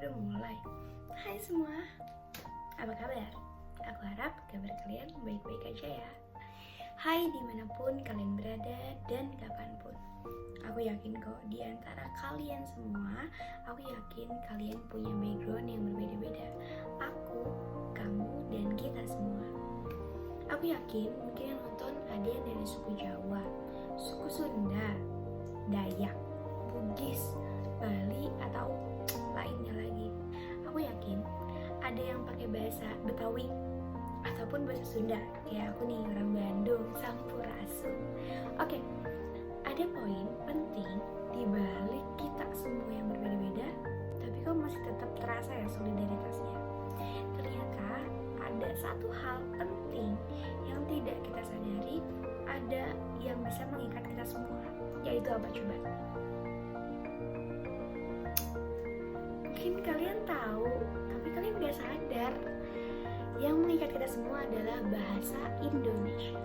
udah mulai. Hai semua, apa kabar? Aku harap kabar kalian baik-baik aja ya. Hai dimanapun kalian berada dan kapanpun. Aku yakin kok di antara kalian semua, aku yakin kalian punya background yang berbeda-beda. Aku, kamu, dan kita semua. Aku yakin mungkin yang nonton ada yang dari suku Jawa, suku Sunda, Dayak, Bugis, Bali, atau lainnya lagi. Aku yakin ada yang pakai bahasa Betawi ataupun bahasa Sunda, kayak aku nih orang Bandung, Sampurasun. Oke, ada poin penting di balik kita semua yang berbeda-beda, tapi kok masih tetap terasa ya solidaritasnya. Ternyata ada satu hal penting yang tidak kita sadari, ada yang bisa mengikat kita semua, yaitu apa coba? Mungkin kalian tahu, tapi kalian gak sadar. Yang mengikat kita semua adalah bahasa Indonesia.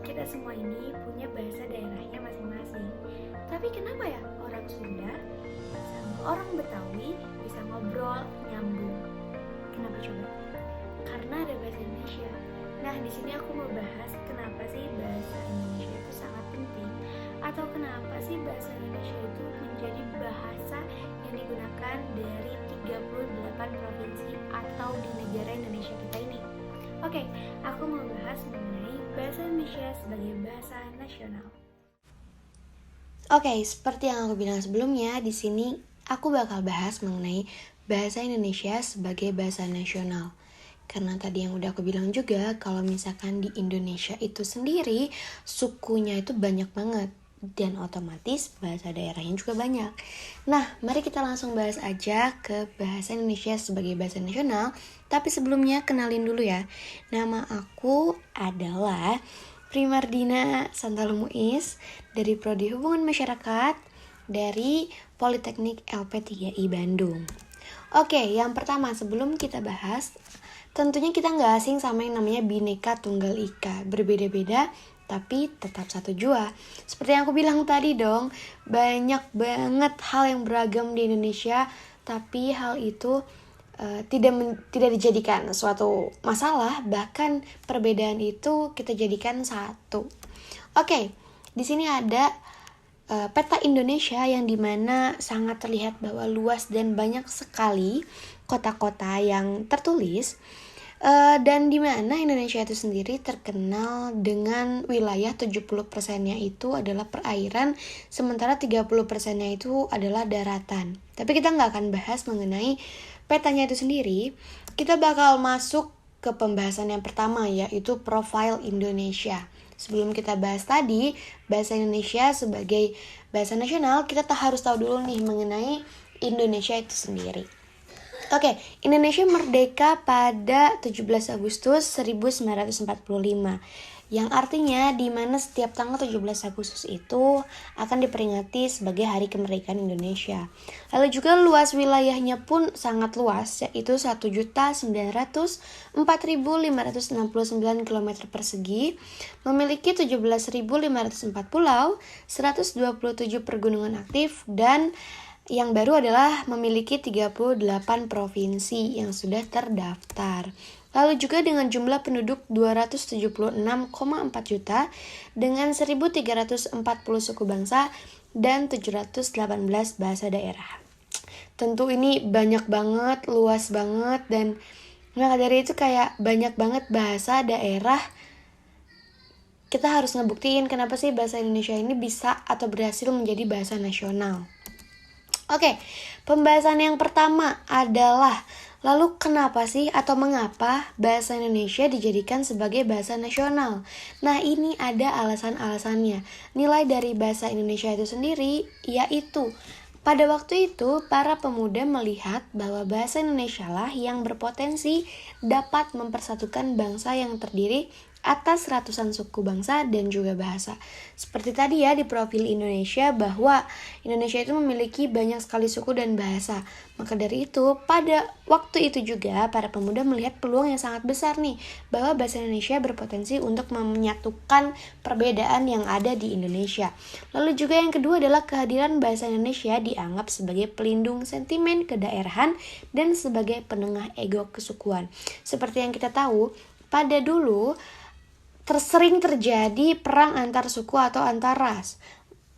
Kita semua ini punya bahasa daerahnya masing-masing. Tapi kenapa ya orang Sunda sama orang Betawi bisa ngobrol nyambung? Kenapa coba? Karena ada bahasa Indonesia. Nah, di sini aku mau bahas kenapa sih bahasa Indonesia itu sangat penting, atau kenapa sih bahasa Indonesia itu menjadi bahasa yang digunakan dari 38 provinsi atau di negara Indonesia kita ini. Oke, aku mau bahas mengenai bahasa Indonesia sebagai bahasa nasional. Oke, seperti yang aku bilang sebelumnya, di sini aku bakal bahas mengenai bahasa Indonesia sebagai bahasa nasional. Karena tadi yang udah aku bilang juga, kalau misalkan di Indonesia itu sendiri, sukunya itu banyak banget. Dan otomatis bahasa daerahnya juga banyak. Nah, mari kita langsung bahas aja ke bahasa Indonesia sebagai bahasa nasional. Tapi sebelumnya kenalin dulu ya. Nama aku adalah Primardina Santal Muiz dari Prodi Hubungan Masyarakat dari Politeknik LP3I Bandung. Oke, yang pertama sebelum kita bahas, tentunya kita nggak asing sama yang namanya Bhinneka Tunggal Ika. Berbeda-beda tapi tetap satu jua. Seperti yang aku bilang tadi dong, banyak banget hal yang beragam di Indonesia, tapi hal itu tidak dijadikan suatu masalah, bahkan perbedaan itu kita jadikan satu. Oke, di sini ada peta Indonesia yang dimana sangat terlihat bahwa luas dan banyak sekali kota-kota yang tertulis. Dan di mana Indonesia itu sendiri terkenal dengan wilayah 70%-nya itu adalah perairan, sementara 30%-nya itu adalah daratan. Tapi kita nggak akan bahas mengenai petanya itu sendiri. Kita bakal masuk ke pembahasan yang pertama, yaitu profil Indonesia. Sebelum kita bahas tadi bahasa Indonesia sebagai bahasa nasional, kita harus tahu dulu nih mengenai Indonesia itu sendiri. Oke, Indonesia merdeka pada 17 Agustus 1945, yang artinya di mana setiap tanggal 17 Agustus itu akan diperingati sebagai Hari Kemerdekaan Indonesia. Lalu juga luas wilayahnya pun sangat luas, yaitu 1.904.569 km persegi, memiliki 17.504 pulau, 127 pergunungan aktif, dan yang baru adalah memiliki 38 provinsi yang sudah terdaftar. Lalu juga dengan jumlah penduduk 276,4 juta dengan 1.340 suku bangsa dan 718 bahasa daerah. Tentu ini banyak banget, luas banget, dan maka dari itu kayak banyak banget bahasa daerah. Kita harus ngebuktiin kenapa sih bahasa Indonesia ini bisa atau berhasil menjadi bahasa nasional. Oke, pembahasan yang pertama adalah lalu kenapa sih atau mengapa bahasa Indonesia dijadikan sebagai bahasa nasional? Nah, ini ada alasan-alasannya. Nilai dari bahasa Indonesia itu sendiri yaitu pada waktu itu para pemuda melihat bahwa bahasa Indonesia lah yang berpotensi dapat mempersatukan bangsa yang terdiri atas ratusan suku bangsa dan juga bahasa. Seperti tadi ya di profil Indonesia, bahwa Indonesia itu memiliki banyak sekali suku dan bahasa. Maka dari itu, pada waktu itu juga para pemuda melihat peluang yang sangat besar nih, bahwa bahasa Indonesia berpotensi untuk menyatukan perbedaan yang ada di Indonesia. Lalu juga yang kedua adalah kehadiran bahasa Indonesia dianggap sebagai pelindung sentimen kedaerahan dan sebagai penengah ego kesukuan. Seperti yang kita tahu, pada dulu sering terjadi perang antar suku atau antar ras.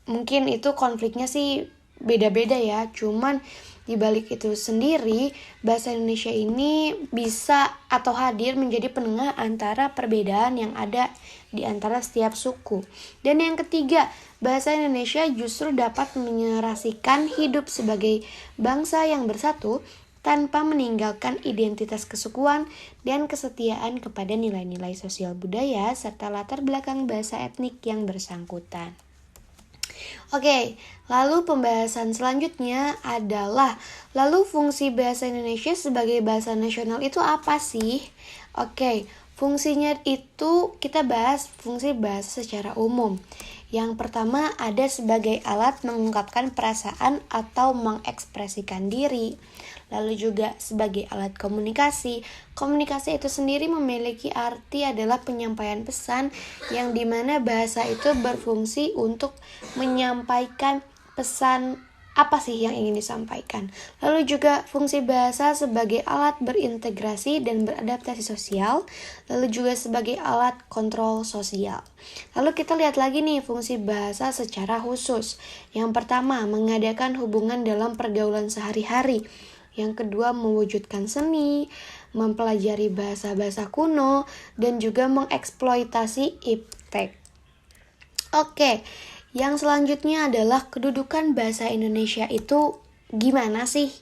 Mungkin itu konfliknya sih beda-beda ya, cuman di balik itu sendiri bahasa Indonesia ini bisa atau hadir menjadi penengah antara perbedaan yang ada di antara setiap suku. Dan yang ketiga, bahasa Indonesia justru dapat menyerasikan hidup sebagai bangsa yang bersatu tanpa meninggalkan identitas kesukuan dan kesetiaan kepada nilai-nilai sosial budaya serta latar belakang bahasa etnik yang bersangkutan. Oke, lalu pembahasan selanjutnya adalah, lalu fungsi bahasa Indonesia sebagai bahasa nasional itu apa sih? Oke, fungsinya itu kita bahas fungsi bahasa secara umum. Yang pertama ada sebagai alat mengungkapkan perasaan atau mengekspresikan diri. Lalu juga sebagai alat komunikasi. Komunikasi itu sendiri memiliki arti adalah penyampaian pesan, yang dimana bahasa itu berfungsi untuk menyampaikan pesan apa sih yang ingin disampaikan. Lalu juga fungsi bahasa sebagai alat berintegrasi dan beradaptasi sosial, lalu juga sebagai alat kontrol sosial. Lalu kita lihat lagi nih fungsi bahasa secara khusus. Yang pertama, mengadakan hubungan dalam pergaulan sehari-hari. Yang kedua, mewujudkan seni, mempelajari bahasa-bahasa kuno, dan juga mengeksploitasi iptek. Oke, yang selanjutnya adalah kedudukan bahasa Indonesia itu gimana sih?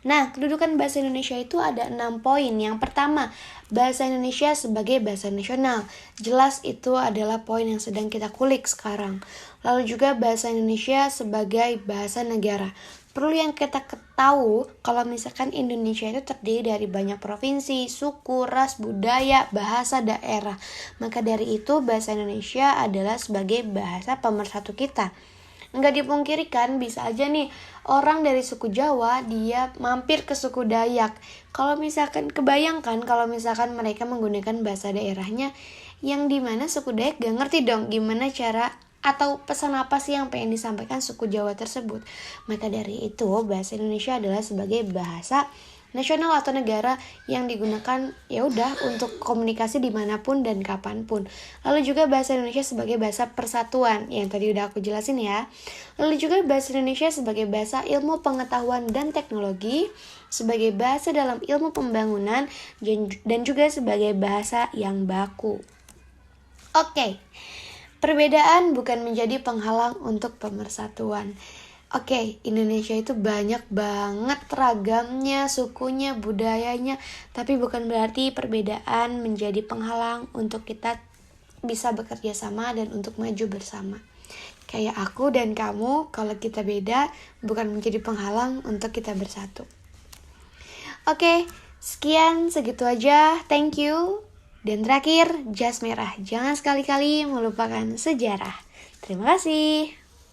Nah, kedudukan bahasa Indonesia itu ada 6 poin. Yang pertama, bahasa Indonesia sebagai bahasa nasional. Jelas itu adalah poin yang sedang kita kulik sekarang. Lalu juga bahasa Indonesia sebagai bahasa negara. Perlu yang kita ketahui kalau misalkan Indonesia itu terdiri dari banyak provinsi, suku, ras, budaya, bahasa, daerah. Maka dari itu bahasa Indonesia adalah sebagai bahasa pemersatu kita. Nggak dipungkiri kan, bisa aja nih orang dari suku Jawa dia mampir ke suku Dayak. Kalau misalkan kebayangkan kalau misalkan mereka menggunakan bahasa daerahnya, yang dimana suku Dayak gak ngerti dong gimana cara atau pesan apa sih yang pengen disampaikan suku Jawa tersebut. Maka dari itu bahasa Indonesia adalah sebagai bahasa nasional atau negara yang digunakan ya udah untuk komunikasi dimanapun dan kapanpun. Lalu juga bahasa Indonesia sebagai bahasa persatuan yang tadi udah aku jelasin ya. Lalu juga bahasa Indonesia sebagai bahasa ilmu pengetahuan dan teknologi, sebagai bahasa dalam ilmu pembangunan, dan juga sebagai bahasa yang baku. Oke. Perbedaan bukan menjadi penghalang untuk pemersatuan. Oke, Indonesia itu banyak banget ragamnya, sukunya, budayanya, tapi bukan berarti perbedaan menjadi penghalang untuk kita bisa bekerja sama dan untuk maju bersama. Kayak aku dan kamu, kalau kita beda, bukan menjadi penghalang untuk kita bersatu. Oke, sekian segitu aja. Thank you. Dan terakhir, jas merah. Jangan sekali-kali melupakan sejarah. Terima kasih.